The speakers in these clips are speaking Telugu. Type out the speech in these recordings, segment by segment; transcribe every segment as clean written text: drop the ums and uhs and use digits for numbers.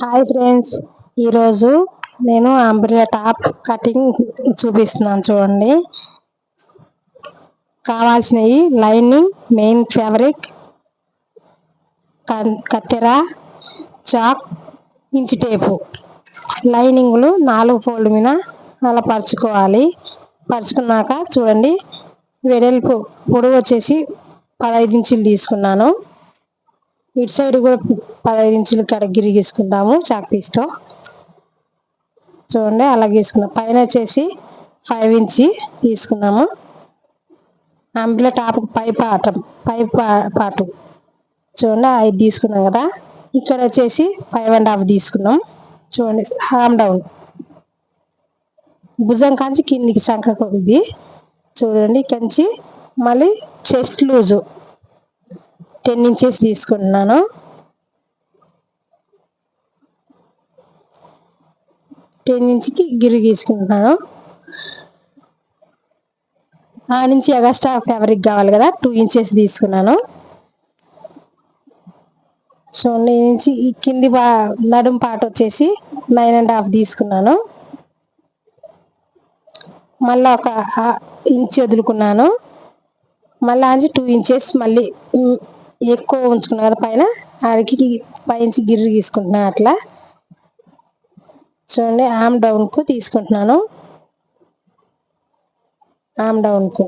హాయ్ ఫ్రెండ్స్, ఈరోజు నేను అంబ్రెల్లా టాప్ కటింగ్ చూపిస్తున్నాను. చూడండి, కావాల్సినవి లైనింగ్, మెయిన్ ఫ్యాబ్రిక్, కత్తెర, చాక్, ఇంచు టేపు. లైనింగ్లు 4 ఫోల్డ్ మీద అలా పరుచుకోవాలి. పరుచుకున్నాక చూడండి, వెడల్పు పొడవు వచ్చేసి 15 ఇంచులు తీసుకున్నాను. ఇటు సైడ్ కూడా 15 ఇంచులు కడ గిరి గీసుకుందాము చాక్ పీస్తో. చూడండి, అలా గీసుకున్నాం. పైన వచ్చేసి 5 ఇంచి తీసుకున్నాము. అంబ్రెల్లా టాప్ పై పాటు చూడండి 5 తీసుకున్నాం కదా. ఇక్కడ వచ్చేసి 5.5 తీసుకున్నాం. చూడండి, హామ్ డౌన్ భుజం కాంచి కిందికి సంఖకు ఇది. చూడండి, కంచి మళ్ళీ చెస్ట్ లూజు 10 ఇంచెస్ తీసుకుంటున్నాను. 10 ఇంచుకి గిరి గీసుకుంటున్నాను. ఆ నుంచి ఎగస్ట్రా ఫ్యాబ్రిక్ కావాలి కదా, 2 ఇంచెస్ తీసుకున్నాను. చూడండి, ఈ నుంచి ఈ కింది నడుం పాట వచ్చేసి 9.5 తీసుకున్నాను. మళ్ళీ ఒక ఇంచ్ వదులుకున్నాను. మళ్ళీ అంచి 2 ఇంచెస్ మళ్ళీ ఎక్కువ ఉంచుకున్నాను కదా పైన, ఆడికి పైనుంచి గిర్రి తీసుకుంటున్నాను. అట్లా చూడండి, ఆమ్ డౌన్కు తీసుకుంటున్నాను. ఆమ్ డౌన్కు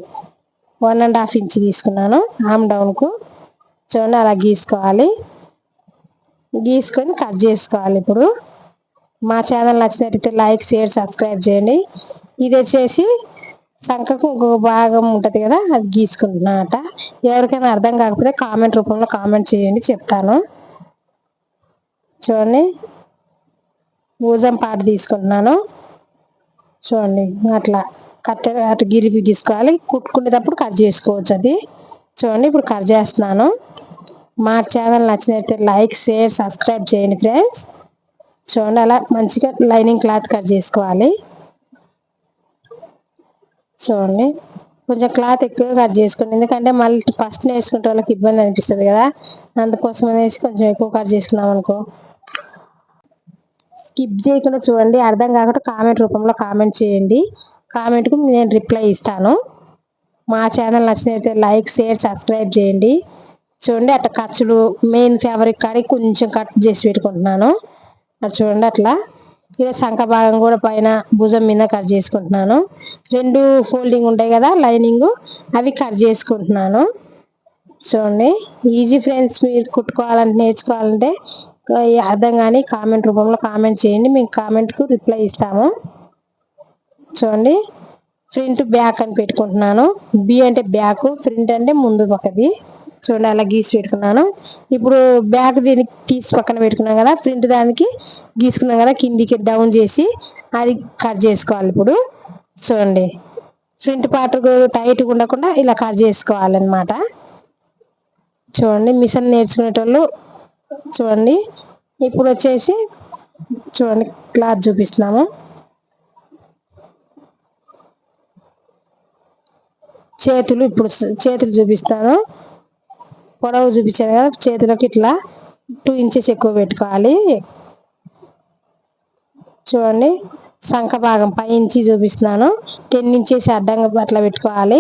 1.5 ఇంచ్ తీసుకున్నాను. ఆమ్ డౌన్కు చూడండి, అలా గీసుకోవాలి. గీసుకొని కట్ చేసుకోవాలి. ఇప్పుడు మా ఛానల్ నచ్చినట్టయితే లైక్, షేర్, సబ్స్క్రైబ్ చేయండి. ఇది వచ్చేసి సంఖకు ఇంకొక భాగం ఉంటుంది కదా, అది గీసుకుంటున్నాట. ఎవరికైనా అర్థం కాకపోతే కామెంట్ రూపంలో కామెంట్ చేయండి, చెప్తాను. చూడండి, భుజం పాట తీసుకుంటున్నాను. చూడండి, అట్లా కత్తెర అటు గిరిపి తీసుకోవాలి. కుట్టుకునేటప్పుడు కట్ చేసుకోవచ్చు అది. చూడండి, ఇప్పుడు కట్ చేస్తున్నాను. మా ఛానల్ నచ్చినట్లయితే లైక్, షేర్, సబ్స్క్రైబ్ చేయండి ఫ్రెండ్స్. చూడండి, అలా మంచిగా లైనింగ్ క్లాత్ కట్ చేసుకోవాలి. చూడండి, కొంచెం క్లాత్ ఎక్కువ కట్ చేసుకోండి, ఎందుకంటే మళ్ళీ ఫస్ట్ నేర్చుకుంటే వాళ్ళకి ఇబ్బంది అనిపిస్తుంది కదా, అందుకోసం అనేసి కొంచెం ఎక్కువ కట్ చేసుకున్నాం అనుకో. స్కిప్ చేయకుండా చూడండి, అర్థం కాకుండా కామెంట్ రూపంలో కామెంట్ చేయండి. కామెంట్కు నేను రిప్లై ఇస్తాను. మా ఛానల్ నచ్చినట్లయితే లైక్, షేర్, సబ్స్క్రైబ్ చేయండి. చూడండి, అట్లా ఖర్చులు మెయిన్ ఫ్యాబ్రిక్ కాడికి కొంచెం కట్ చేసి పెట్టుకుంటున్నాను. అది చూడండి, అట్లా ఇక సంఖ భాగం కూడా పైన భుజం మీద కట్ చేసుకుంటున్నాను. 2 ఫోల్డింగ్ ఉంటాయి కదా లైనింగ్, అవి కట్ చేసుకుంటున్నాను. చూడండి, ఈజీ ఫ్రెండ్స్. మీరు కుట్టుకోవాలంటే నేర్చుకోవాలంటే అర్థం కానీ కామెంట్ రూపంలో కామెంట్ చేయండి, మేము కామెంట్కు రిప్లై ఇస్తాము. చూడండి, ఫ్రంట్ బ్యాక్ అని పెట్టుకుంటున్నాను. బి అంటే బ్యాక్, ఫ్రంట్ అంటే ముందు పక్కది. చూడండి, అలా గీసి పెట్టుకున్నాను. ఇప్పుడు బ్యాక్ దీనికి తీసి పక్కన పెట్టుకున్నాం కదా, ఫ్రంట్ దానికి గీసుకున్నాం కదా, కిందికి డౌన్ చేసి అది కట్ చేసుకోవాలి. ఇప్పుడు చూడండి, ఫ్రంట్ పార్ట్ టైట్గా ఉండకుండా ఇలా కట్ చేసుకోవాలన్నమాట. చూడండి, మిషన్ నేర్చుకునేటోళ్ళు చూడండి. ఇప్పుడు వచ్చేసి చూడండి, క్లాత్ చూపిస్తున్నాము. ఇప్పుడు చేతులు చూపిస్తాను. పొడవు చూపించాను కదా, చేతులకు ఇట్లా 2 ఇంచెస్ ఎక్కువ పెట్టుకోవాలి. చూడండి, సంఖ భాగం పై ఇంచి చూపిస్తున్నాను. 10 ఇంచెస్ అడ్డంగా అట్లా పెట్టుకోవాలి.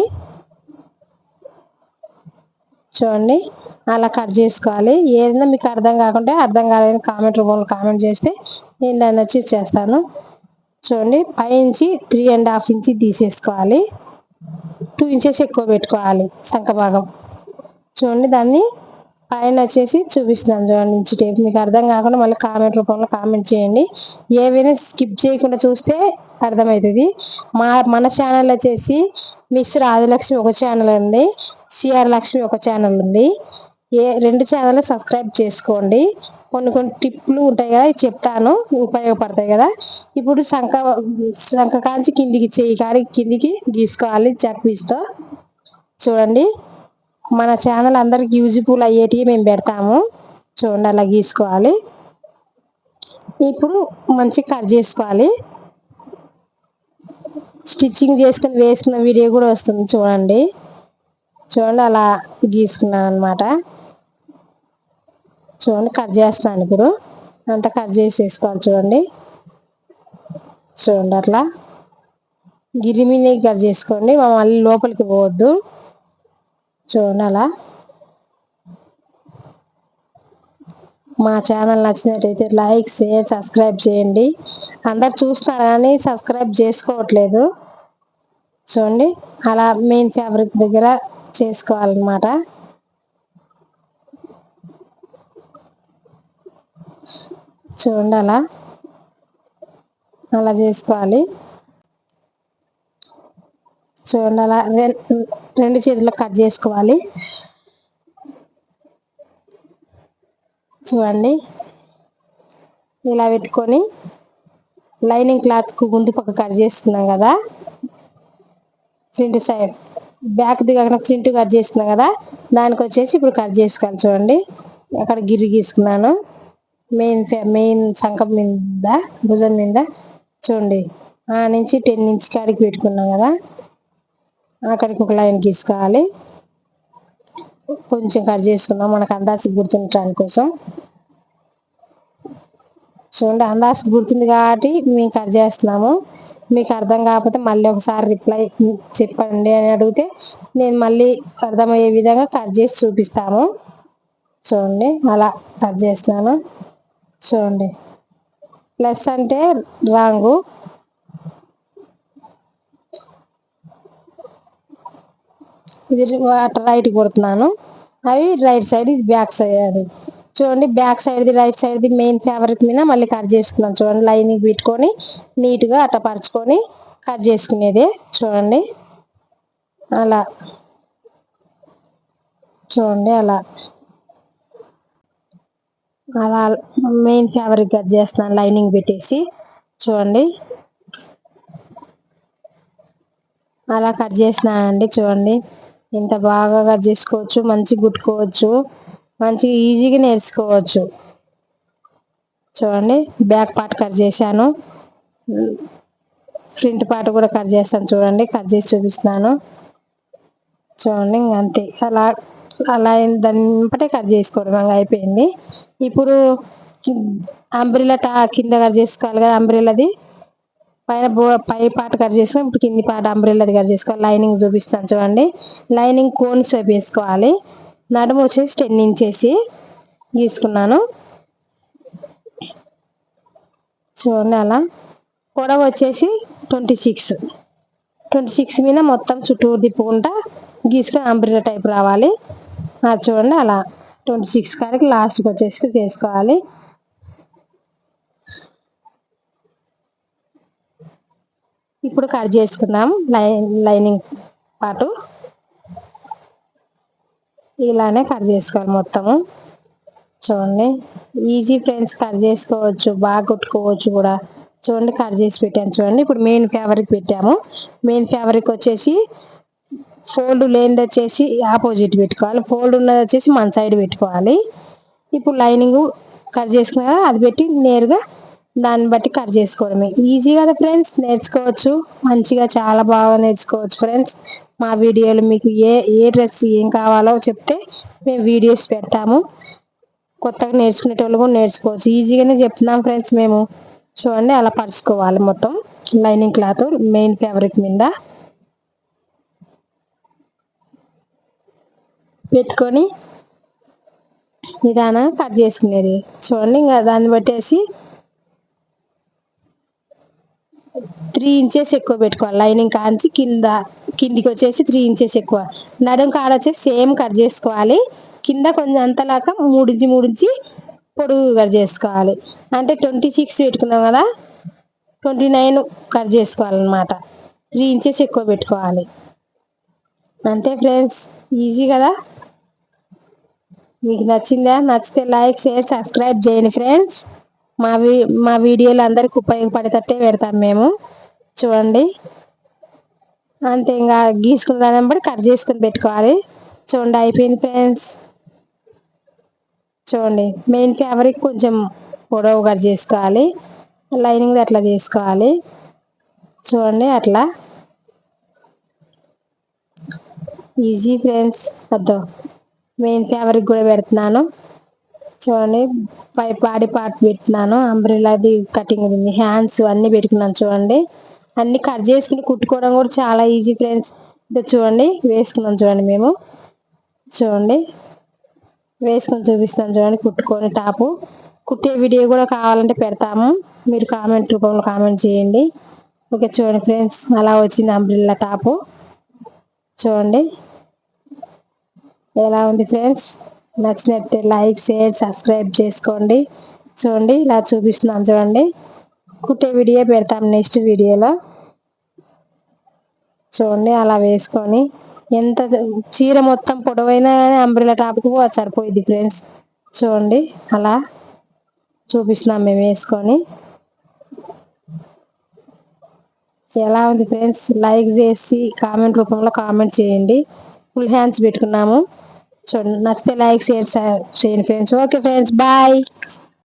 చూడండి, అలా కట్ చేసుకోవాలి. ఏదైనా మీకు అర్థం కాకుంటే అర్థం కాలేదని కామెంట్ రూపంలో కామెంట్ చేస్తే నేను దాన్ని వచ్చి చేస్తాను. చూడండి, పై ఇంచి 3.5 ఇంచి తీసేసుకోవాలి. 2 ఇంచెస్ ఎక్కువ పెట్టుకోవాలి సంఖ భాగం. చూడండి, దాన్ని పైన వచ్చేసి చూపిస్తున్నాను. చూడండి, ఇంచు టేప్. మీకు అర్థం కాకుండా మళ్ళీ కామెంట్ రూపంలో కామెంట్ చేయండి. ఏవైనా స్కిప్ చేయకుండా చూస్తే అర్థమవుతుంది. మన ఛానల్ వచ్చేసి మిస్ రాజలక్ష్మి ఒక ఛానల్ ఉంది, సిఆర్ లక్ష్మి ఒక ఛానల్ ఉంది. 2 ఛానల్ సబ్స్క్రైబ్ చేసుకోండి. కొన్ని టిప్లు ఉంటాయి కదా, చెప్తాను, ఉపయోగపడతాయి కదా. ఇప్పుడు సంఖ కాంచి కిందికి చెయ్యి కాడి కిందికి గీసుకోవాలి చాక్ పీస్తో. చూడండి, మన ఛానల్ అందరికి యూజ్ఫుల్ అయ్యేటివి మేము పెడతాము. చూడండి, అలా గీసుకోవాలి. ఇప్పుడు మంచిగా కట్ చేసుకోవాలి. స్టిచ్చింగ్ చేసుకుని వేసుకున్న వీడియో కూడా వస్తుంది చూడండి. అలా గీసుకున్నాను అనమాట. చూడండి, కట్ చేస్తున్నాను ఇప్పుడు. అంతా కట్ చేసేసుకోవాలి చూడండి. చూడండి అట్లా గిరిమిని కట్ చేసుకోండి, మళ్ళీ లోపలికి పోవద్దు. చూడండి అలా. మా ఛానల్ నచ్చినట్టయితే లైక్, షేర్, సబ్స్క్రైబ్ చేయండి. అందరు చూస్తారు కానీ సబ్స్క్రైబ్ చేసుకోవట్లేదు. చూడండి అలా మెయిన్ ఫ్యాబ్రిక్ దగ్గర చేసుకోవాలన్నమాట. చూడండి అలా అలా చేసుకోవాలి. చూడండి అలా రెండు చేతులకు కట్ చేసుకోవాలి. చూడండి ఇలా పెట్టుకొని లైనింగ్ క్లాత్కు ముందు పక్క కట్ చేసుకున్నాం కదా, ఫ్రంట్ సైడ్ బ్యాక్ దిగకుండా ఫ్రంట్ కట్ చేసుకున్నాం కదా, దానికి వచ్చేసి ఇప్పుడు కట్ చేసుకోవాలి. చూడండి అక్కడ గిరి గీసుకున్నాను మెయిన్ సంకం మీద, భుజం మీద. చూడండి ఆ నుంచి 10 ఇంచ్ కాడికి పెట్టుకున్నాం కదా, అక్కడికి ఒక లైన్ గీసుకోవాలి. కొంచెం కట్ చేసుకున్నాం మనకు అందాజు గుర్తుండటానికి కోసం. చూడండి అందాజు గుర్తుంది కాబట్టి మేము కట్ చేస్తున్నాము. మీకు అర్థం కాకపోతే మళ్ళీ ఒకసారి రిప్లై చెప్పండి అని అడిగితే నేను మళ్ళీ అర్థమయ్యే విధంగా కట్ చేసి చూపిస్తాము. చూడండి అలా కట్ చేస్తున్నాను. చూడండి ప్లస్ అంటే రాంగు, ఇది రైట్ కొడుతున్నాను, అవి రైట్ సైడ్, ఇది బ్యాక్ సైడ్. అది చూడండి బ్యాక్ సైడ్ది రైట్ సైడ్ది మెయిన్ ఫ్యాబ్రిక్ మీద మళ్ళీ కట్ చేసుకున్నాను. చూడండి లైనింగ్ పెట్టుకొని నీట్గా అట్ట పరుచుకొని కట్ చేసుకునేదే. చూడండి అలా. చూడండి అలా అలా మెయిన్ ఫ్యాబ్రిక్ కట్ చేస్తున్నాను లైనింగ్ పెట్టేసి. చూడండి అలా కట్ చేసినానండి. చూడండి ఎంత బాగా కట్ చేసుకోవచ్చు, మంచిగా కుట్టుకోవచ్చు, మంచిగా ఈజీగా నేర్చుకోవచ్చు. చూడండి బ్యాక్ పార్ట్ కట్ చేశాను, ఫ్రంట్ పార్ట్ కూడా కట్ చేస్తాను. చూడండి కట్ చేసి చూపిస్తున్నాను. చూడండి అంతే, అలా అలా దానిపటే కట్ చేసుకోవడం అయిపోయింది. ఇప్పుడు అంబ్రిల్లా కింద కట్ చేసుకోవాలి కదా, అంబ్రిల్లాది పై పార్ట్ కట్ చేసుకొని ఇప్పుడు కింది పార్ట్ అంబ్రిల్లాది కట్ చేసుకోవాలి. లైనింగ్ చూపిస్తాను చూడండి. లైనింగ్ కోన్ షేప్ వేసుకోవాలి. నడుము వచ్చేసి 10 ఇంచెస్ గీసుకున్నాను. చూడండి అలా. పొడవు వచ్చేసి 26 మీద మొత్తం చుట్టూరు తిప్పుకుంటా గీసుకొని అంబ్రిల్లా టైప్ రావాలి. అది చూడండి అలా 26 కాడికి లాస్ట్కి వచ్చేసి చేసుకోవాలి. ఇప్పుడు కట్ చేసుకుందాం లైనింగ్ పార్ట్. ఇలానే కట్ చేసుకోవాలి మొత్తము. చూడండి ఈజీ ఫ్రెండ్స్, కట్ చేసుకోవచ్చు, బాగా కుట్టుకోవచ్చు కూడా. చూడండి కట్ చేసి పెట్టాను. చూడండి ఇప్పుడు మెయిన్ ఫ్యాబ్రిక్ పెట్టాము. మెయిన్ ఫ్యాబ్రిక్ వచ్చేసి ఫోల్డ్ లేనిది వచ్చేసి ఆపోజిట్ పెట్టుకోవాలి, ఫోల్డ్ ఉన్నది వచ్చేసి మన సైడ్ పెట్టుకోవాలి. ఇప్పుడు లైనింగ్ కట్ చేసుకున్నా అది పెట్టి నేరుగా దాన్ని బట్టి కట్ చేసుకోవడమే. ఈజీ కదా ఫ్రెండ్స్, నేర్చుకోవచ్చు మంచిగా, చాలా బాగా నేర్చుకోవచ్చు ఫ్రెండ్స్. మా వీడియోలు మీకు ఏ డ్రెస్ ఏం కావాలో చెప్తే మేము వీడియోస్ పెడతాము. కొత్తగా నేర్చుకునేటోళ్ళు కూడా నేర్చుకోవచ్చు, ఈజీగానే చెప్తున్నాం ఫ్రెండ్స్ మేము. చూడండి అలా పరుచుకోవాలి మొత్తం లైనింగ్ క్లాత్ మెయిన్ ఫ్యాబ్రిక్ మీద పెట్టుకొని నిదానంగా కట్ చేసుకునేది. చూడండి ఇంకా దాన్ని బట్టేసి 3 ఇంచెస్ ఎక్కువ పెట్టుకోవాలి. లైనింగ్ కాంచి కిందికి వచ్చేసి 3 ఇంచెస్ ఎక్కువ. నడుం కాడ వచ్చేసి సేమ్ కట్ చేసుకోవాలి. కింద కొంచెం అంతలాగా 3 ఇంచి పొడుగు కట్ చేసుకోవాలి. అంటే 26 పెట్టుకున్నాం కదా, 29 కట్ చేసుకోవాలన్నమాట. 3 ఇంచెస్ ఎక్కువ పెట్టుకోవాలి. అంతే ఫ్రెండ్స్, ఈజీ కదా. మీకు నచ్చిందా? నచ్చితే లైక్, షేర్, సబ్స్క్రైబ్ చేయండి ఫ్రెండ్స్. మా వీడియోలు అందరికి ఉపయోగపడేటట్టే పెడతాం మేము. చూడండి అంతే, ఇంకా గీసుకున్న దాన్ని బట్టి కట్ చేసుకుని పెట్టుకోవాలి. చూడండి అయిపోయింది ఫ్రెండ్స్. చూడండి మెయిన్ ఫ్యాబ్రిక్ కొంచెం పొడవు కట్ చేసుకోవాలి, లైనింగ్ అట్లా చేసుకోవాలి. చూడండి అట్లా ఈజీ ఫ్రెండ్స్. వద్దు మెయిన్ ఫ్యాబ్రిక్ కూడా పెడుతున్నాను. చూడండి పై బాడీ పార్ట్ పెట్టినాను, అంబ్రెల్లాది కటింగ్ ఉంది, హ్యాండ్స్ అన్ని పెట్టుకున్నాను. చూడండి అన్ని కట్ చేసుకుని కుట్టుకోవడం కూడా చాలా ఈజీ ఫ్రెండ్స్. ఇది చూడండి వేసుకున్నాం చూడండి, మేము చూడండి వేసుకొని చూపిస్తాను చూడండి కుట్టుకొని టాపు. కుట్టే వీడియో కూడా కావాలంటే పెడతాము, మీరు కామెంట్ రూపంలో కామెంట్ చేయండి. ఓకే చూడండి ఫ్రెండ్స్, అలా వచ్చింది అంబ్రెల్లా టాపు. చూడండి ఎలా ఉంది ఫ్రెండ్స్, నచ్చినట్టే లైక్ షేర్ సబ్స్క్రైబ్ చేసుకోండి. చూడండి ఇలా చూపిస్తున్నాను చూడండి, కుట్టే వీడియో పెడతాం నెక్స్ట్ వీడియోలో. చూడండి అలా వేసుకొని ఎంత చీర మొత్తం పొడవైనా కానీ అంబ్రెల్లా టాప్కు సరిపోయింది ఫ్రెండ్స్. చూడండి అలా చూపిస్తున్నాం మేము వేసుకొని. ఎలా ఉంది ఫ్రెండ్స్, లైక్ చేసి కామెంట్ రూపంలో కామెంట్ చేయండి. ఫుల్ హ్యాండ్స్ పెట్టుకున్నాము. చూడండి నచ్చితే లైక్ షేర్ చేయండి ఫ్రెండ్స్. Okay friends, bye.